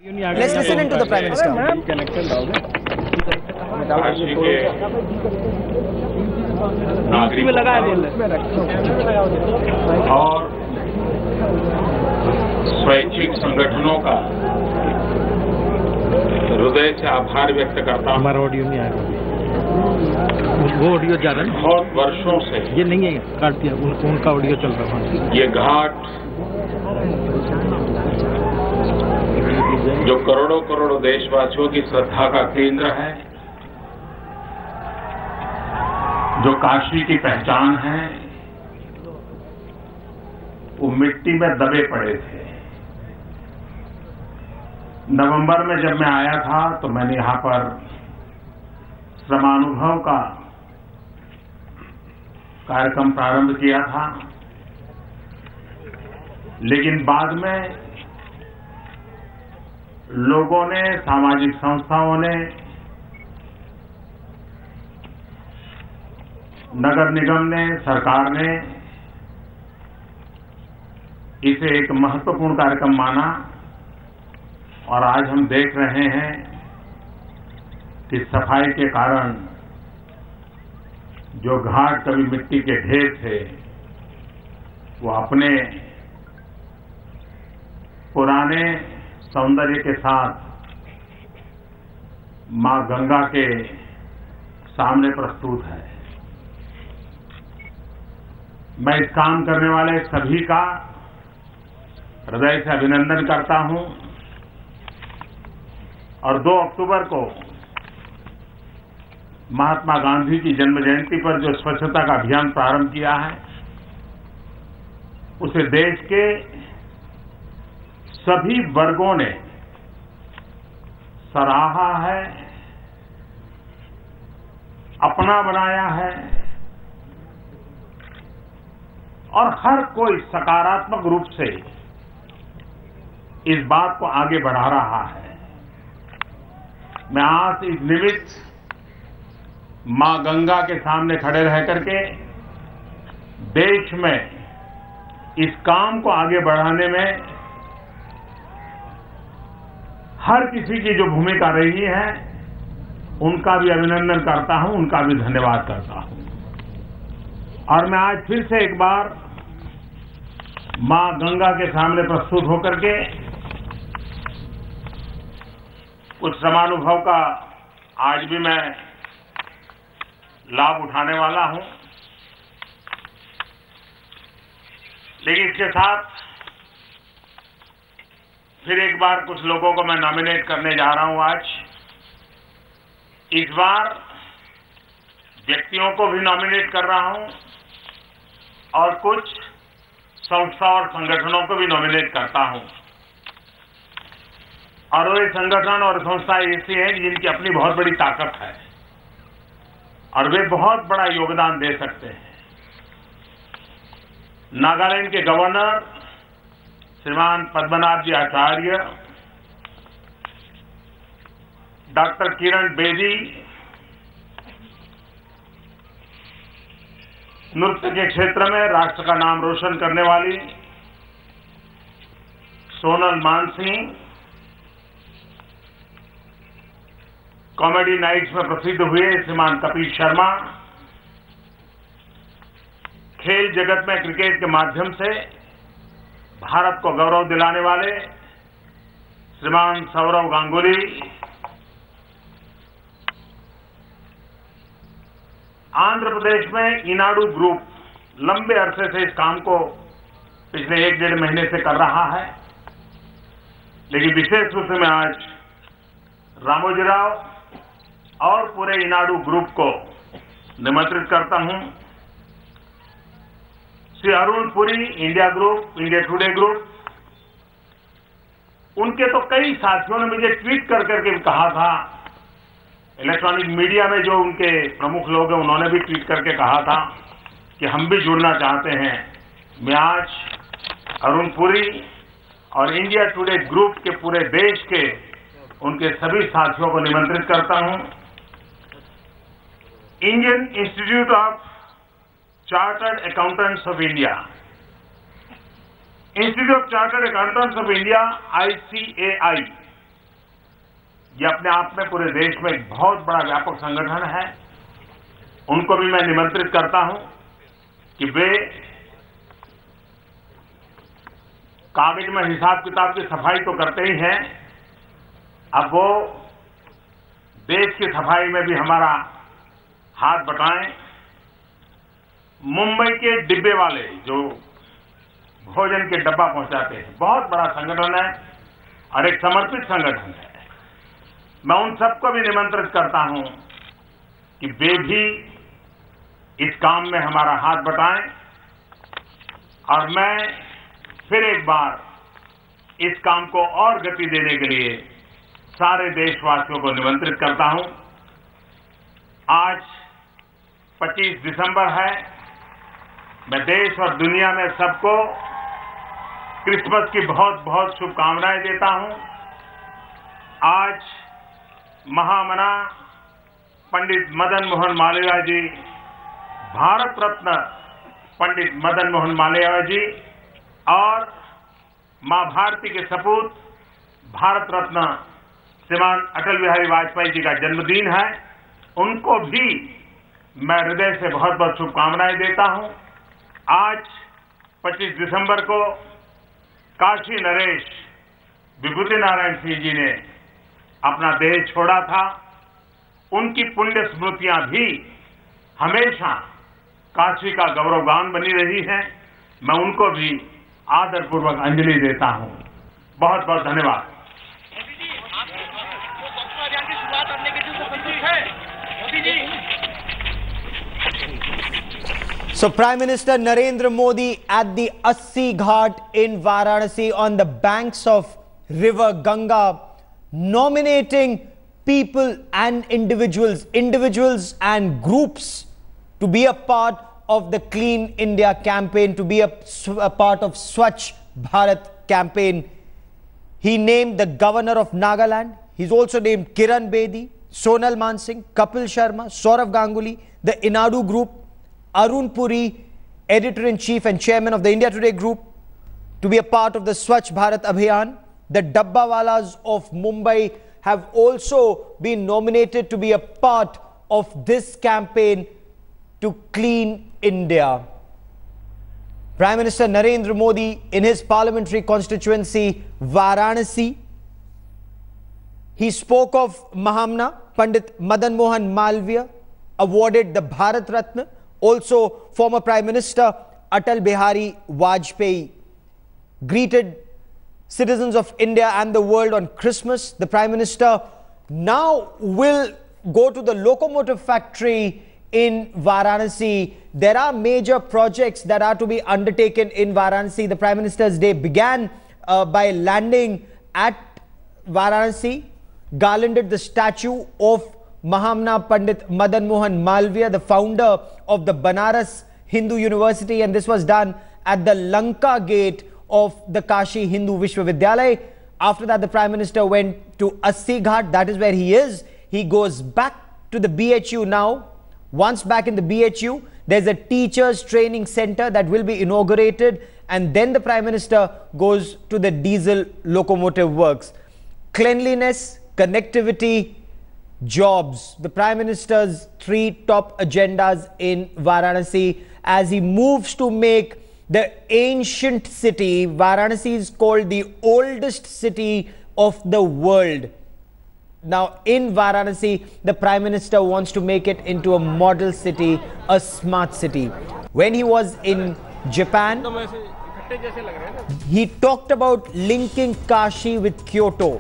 Let's listen into the Prime Minister. Kashi के नागरिकों और स्वैच्छिक संगठनों का हृदय से आभार व्यक्त करता हूँ। हमारा ऑडियो नहीं आएगा, वो ऑडियो जा रहा है। बहुत वर्षों से ये नहीं है, काट दिया, उनका ऑडियो चल रहा है। ये घाट जो करोड़ों करोड़ों देशवासियों की श्रद्धा का केंद्र है, जो काशी की पहचान है, वो मिट्टी में दबे पड़े थे। नवंबर में जब मैं आया था तो मैंने यहां पर श्रमानुभव का कार्यक्रम प्रारंभ किया था, लेकिन बाद में लोगों ने, सामाजिक संस्थाओं ने, नगर निगम ने, सरकार ने इसे एक महत्वपूर्ण कार्यक्रम माना और आज हम देख रहे हैं कि सफाई के कारण जो घाट कभी मिट्टी के ढेर थे, वो अपने पुराने सौंदर्य के साथ मां गंगा के सामने प्रस्तुत है। मैं इस काम करने वाले सभी का हृदय से अभिनंदन करता हूं और 2 अक्टूबर को महात्मा गांधी की जन्म जयंती पर जो स्वच्छता का अभियान प्रारंभ किया है, उसे देश के सभी वर्गों ने सराहा है, अपना बनाया है और हर कोई सकारात्मक रूप से इस बात को आगे बढ़ा रहा है। मैं आज इस निमित्त मां गंगा के सामने खड़े रह करके देश में इस काम को आगे बढ़ाने में हर किसी की जो भूमिका रही है, उनका भी अभिनंदन करता हूं, उनका भी धन्यवाद करता हूं। और मैं आज फिर से एक बार मां गंगा के सामने प्रस्तुत होकर के कुछ समानुभव का आज भी मैं लाभ उठाने वाला हूं, लेकिन इसके साथ फिर एक बार कुछ लोगों को मैं नॉमिनेट करने जा रहा हूं। आज इस बार व्यक्तियों को भी नॉमिनेट कर रहा हूं और कुछ संस्था और संगठनों को भी नॉमिनेट करता हूं। और वे संगठन और संस्था ऐसी हैं जिनकी अपनी बहुत बड़ी ताकत है और वे बहुत बड़ा योगदान दे सकते हैं। नागालैंड के गवर्नर श्रीमान पद्मनाभ जी आचार्य, डॉक्टर किरण बेदी, नृत्य के क्षेत्र में राष्ट्र का नाम रोशन करने वाली सोनल मानसिंह, कॉमेडी नाइट्स में प्रसिद्ध हुए श्रीमान कपिल शर्मा, खेल जगत में क्रिकेट के माध्यम से भारत को गौरव दिलाने वाले श्रीमान सौरव गांगुली, आंध्र प्रदेश में ईनाडू ग्रुप लंबे अरसे से इस काम को पिछले 1-1.5 महीने से कर रहा है, लेकिन विशेष रूप से मैं आज रामोजी राव और पूरे ईनाडू ग्रुप को निमंत्रित करता हूं। Shri Arun Puri, India group, India today group, उनके तो कई साथियों ने मुझे ट्वीट कर करके कहा था, इलेक्ट्रॉनिक मीडिया में जो उनके प्रमुख लोग हैं उन्होंने भी ट्वीट करके कहा था कि हम भी जुड़ना चाहते हैं। मैं आज अरुण पुरी और इंडिया टुडे ग्रुप के पूरे देश के उनके सभी साथियों को निमंत्रित करता हूं। Indian institute of chartered accountants of India, institute of chartered accountants of India ICAI, ये अपने आप में पूरे देश में एक बहुत बड़ा व्यापक संगठन है। उनको भी मैं निमंत्रित करता हूं कि वे कागज में हिसाब किताब की सफाई तो करते ही हैं, अब वो देश की सफाई में भी हमारा हाथ बटाएं। मुंबई के डिब्बे वाले जो भोजन के डब्बा पहुंचाते हैं, बहुत बड़ा संगठन है और एक समर्पित संगठन है। मैं उन सबको भी निमंत्रित करता हूं कि वे भी इस काम में हमारा हाथ बटाएं। और मैं फिर एक बार इस काम को और गति देने के लिए सारे देशवासियों को निमंत्रित करता हूं। आज 25 दिसंबर है। मैं देश और दुनिया में सबको क्रिसमस की बहुत बहुत शुभकामनाएं देता हूं। आज महामना पंडित मदन मोहन मालवीय जी, भारत रत्न पंडित मदन मोहन मालवीय जी और मां भारती के सपूत भारत रत्न श्रीमान अटल बिहारी वाजपेयी जी का जन्मदिन है। उनको भी मैं हृदय से बहुत बहुत शुभकामनाएं देता हूं। आज 25 दिसंबर को काशी नरेश विभूति नारायण सिंह जी ने अपना देह छोड़ा था। उनकी पुण्य स्मृतियां भी हमेशा काशी का गौरवगान बनी रही है। मैं उनको भी आदरपूर्वक अंजलि देता हूं। बहुत बहुत धन्यवाद। So Prime Minister Narendra Modi at the Assi Ghat in Varanasi on the banks of River Ganga, nominating people and individuals and groups to be a part of the Clean India campaign, to be a part of Swachh Bharat campaign. He named the governor of Nagaland. He's also named Kiran Bedi, Sonal Mansingh, Kapil Sharma, Saurav Ganguly, the Inadu Group, Arun Puri, editor-in-chief and chairman of the India Today Group, to be a part of the Swachh Bharat Abhiyan. The Dabbawalas of Mumbai have also been nominated to be a part of this campaign to clean India. Prime Minister Narendra Modi, in his parliamentary constituency, Varanasi, he spoke of Mahamna Pandit Madan Mohan Malviya, awarded the Bharat Ratna. Also, former Prime Minister Atal Bihari Vajpayee greeted citizens of India and the world on Christmas. The Prime Minister now will go to the locomotive factory in Varanasi. There are major projects that are to be undertaken in Varanasi. The Prime Minister's day began by landing at Varanasi, garlanded the statue of Mahamna Pandit Madan Mohan Malviya, the founder of the Banaras Hindu University, and this was done at the Lanka gate of the Kashi Hindu Vishwavidyalaya. After that, the Prime Minister went to Assi Ghat. That is where he is. He goes back to the BHU now. Once back in the BHU, there's a teachers training center that will be inaugurated, and then the Prime Minister goes to the diesel locomotive works. Cleanliness, connectivity, jobs, the Prime Minister's three top agendas in Varanasi as he moves to make the ancient city. Varanasi is called the oldest city of the world. Now in Varanasi, the Prime Minister wants to make it into a model city, a smart city. When he was in Japan, he talked about linking Kashi with Kyoto.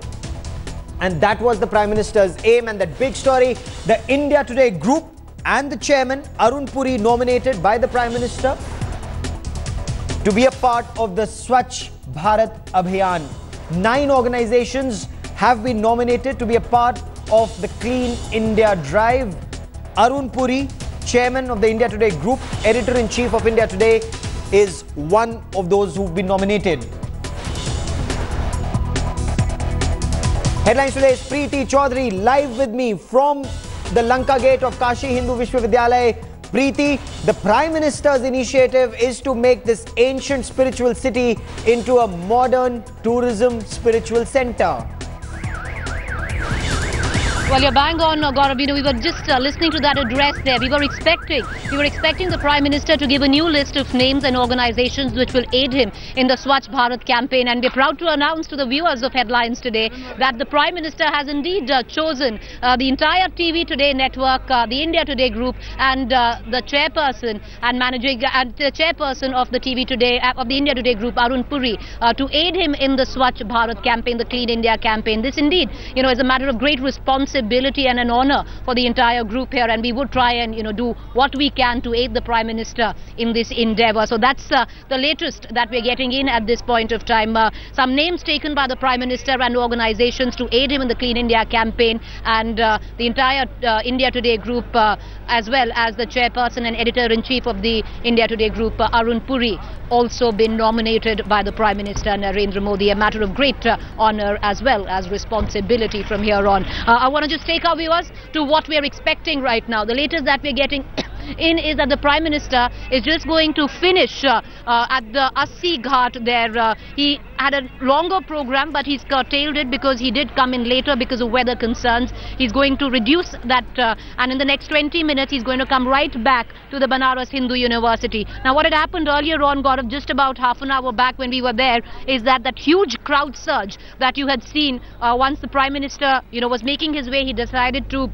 And that was the Prime Minister's aim. And that big story, the India Today Group and the chairman, Arun Puri, nominated by the Prime Minister to be a part of the Swachh Bharat Abhiyan. 9 organizations have been nominated to be a part of the Clean India Drive. Arun Puri, chairman of the India Today Group, editor-in-chief of India Today, is one of those who've been nominated. Headlines today is Preeti Chaudhary live with me from the Lanka gate of Kashi Hindu Vishwavidyalaya. Preeti, the Prime Minister's initiative is to make this ancient spiritual city into a modern tourism spiritual center. Well, you're bang on, Gaurav. We were just listening to that address there. We were expecting the Prime Minister to give a new list of names and organizations which will aid him in the Swachh Bharat campaign. And we're proud to announce to the viewers of Headlines today that the Prime Minister has indeed chosen the entire TV Today network, the India Today group, and the chairperson of the TV Today, of the India Today group, Arun Puri, to aid him in the Swachh Bharat campaign, the Clean India campaign. This indeed, is a matter of great responsibility and an honor for the entire group here, and we would try and do what we can to aid the Prime Minister in this endeavor. So that's the latest that we're getting in at this point of time. Some names taken by the Prime Minister and organizations to aid him in the Clean India campaign, and the entire India Today group, as well as the chairperson and editor-in-chief of the India Today group, Arun Puri, also been nominated by the Prime Minister Narendra Modi. A matter of great honor as well as responsibility from here on. I want to just take our viewers to what we're expecting right now. The latest that we're getting in is that the Prime Minister is just going to finish at the Assi Ghat there. He had a longer program, but he's curtailed it because he did come in later because of weather concerns. He's going to reduce that, and in the next 20 minutes he's going to come right back to the Banaras Hindu University. Now, what had happened earlier on, Gaurav, just about half an hour back when we were there, is that huge crowd surge that you had seen once the Prime Minister was making his way, he decided to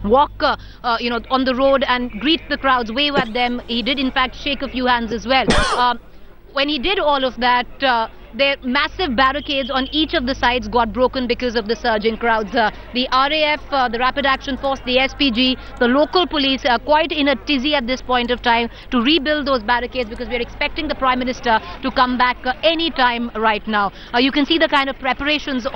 walk on the road and greet the crowds, wave at them. He did in fact shake a few hands as well. When he did all of that, their massive barricades on each of the sides got broken because of the surging crowds. The RAF, the Rapid Action Force, the SPG, the local police are quite in a tizzy at this point of time to rebuild those barricades, because we're expecting the Prime Minister to come back any time right now. You can see the kind of preparations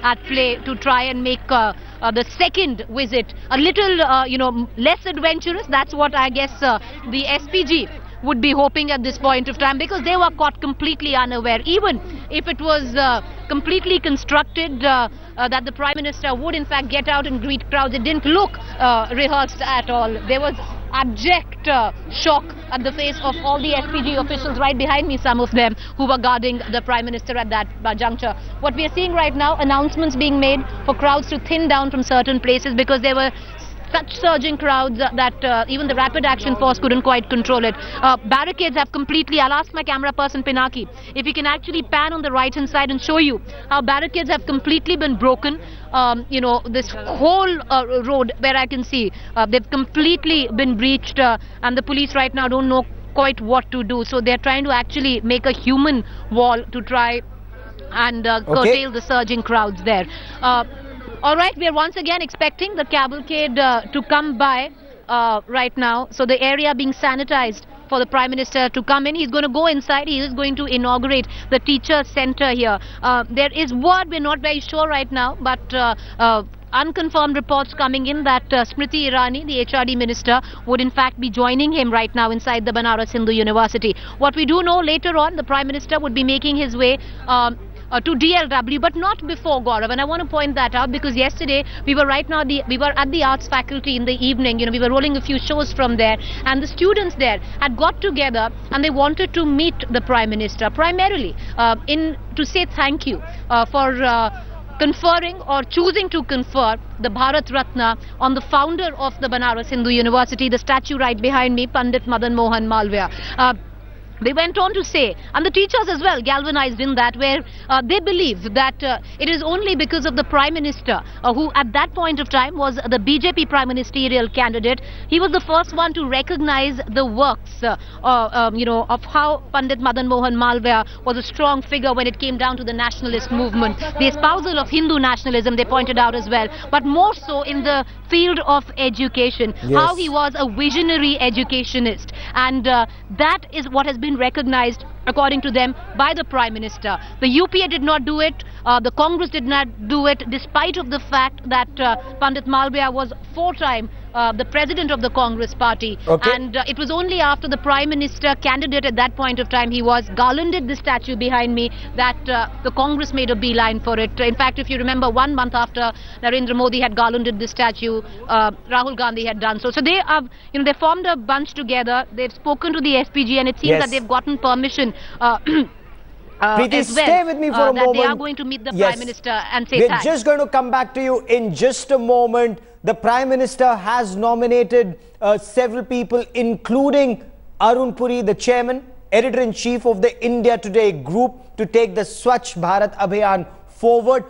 at play to try and make the second visit a little, less adventurous. That's what I guess the SPG would be hoping at this point of time, because they were caught completely unaware. Even if it was completely constructed that the Prime Minister would in fact get out and greet crowds, it didn't look rehearsed at all. There was abject shock at the face of all the SPG officials right behind me, some of them who were guarding the Prime Minister at that juncture. What we are seeing right now, announcements being made for crowds to thin down from certain places, because there were such surging crowds that even the Rapid Action Force couldn't quite control it. Barricades have completely, I'll ask my camera person Pinaki if he can actually pan on the right hand side and show you how barricades have completely been broken. This whole road where I can see, they've completely been breached, and the police right now don't know quite what to do. So they're trying to actually make a human wall to try and curtail the surging crowds there. All right, we are once again expecting the cavalcade to come by right now. So the area being sanitized for the Prime Minister to come in. He's going to go inside. He is going to inaugurate the teacher center here. There is word, we're not very sure right now, but unconfirmed reports coming in that Smriti Irani, the HRD Minister, would in fact be joining him right now inside the Banaras Hindu University. What we do know, later on, the Prime Minister would be making his way to DLW, but not before, Gaurav. And I want to point that out because yesterday we were at the arts faculty in the evening. We were rolling a few shows from there, and the students there had got together and they wanted to meet the Prime Minister primarily to say thank you for conferring or choosing to confer the Bharat Ratna on the founder of the Banaras Hindu University, the statue right behind me, Pandit Madan Mohan Malviya. They went on to say, and the teachers as well galvanized in that, where they believe that it is only because of the Prime Minister, who at that point of time was the BJP Prime Ministerial candidate. He was the first one to recognize the works, of how Pandit Madan Mohan Malviya was a strong figure when it came down to the nationalist movement, the espousal of Hindu nationalism, they pointed out as well, but more so in the field of education, how he was a visionary educationist, and that is what has been recognized, according to them, by the Prime Minister. The UPA did not do it, the Congress did not do it, despite of the fact that Pandit Malviya was 4-time the president of the Congress party. And it was only after the Prime Minister candidate at that point of time, he was garlanded the statue behind me, that the Congress made a beeline for it. In fact, if you remember, 1 month after Narendra Modi had garlanded the statue, Rahul Gandhi had done so. So they have, they formed a bunch together. They've spoken to the SPG, and it seems that they've gotten permission Preeti, as well, stay with me for a that moment. they are going to meet the Yes. Prime Minister and say We're thanks. just going to come back to you in just a moment. The Prime Minister has nominated several people, including Arun Puri, the chairman, editor-in-chief of the India Today group, to take the Swachh Bharat Abhiyan forward.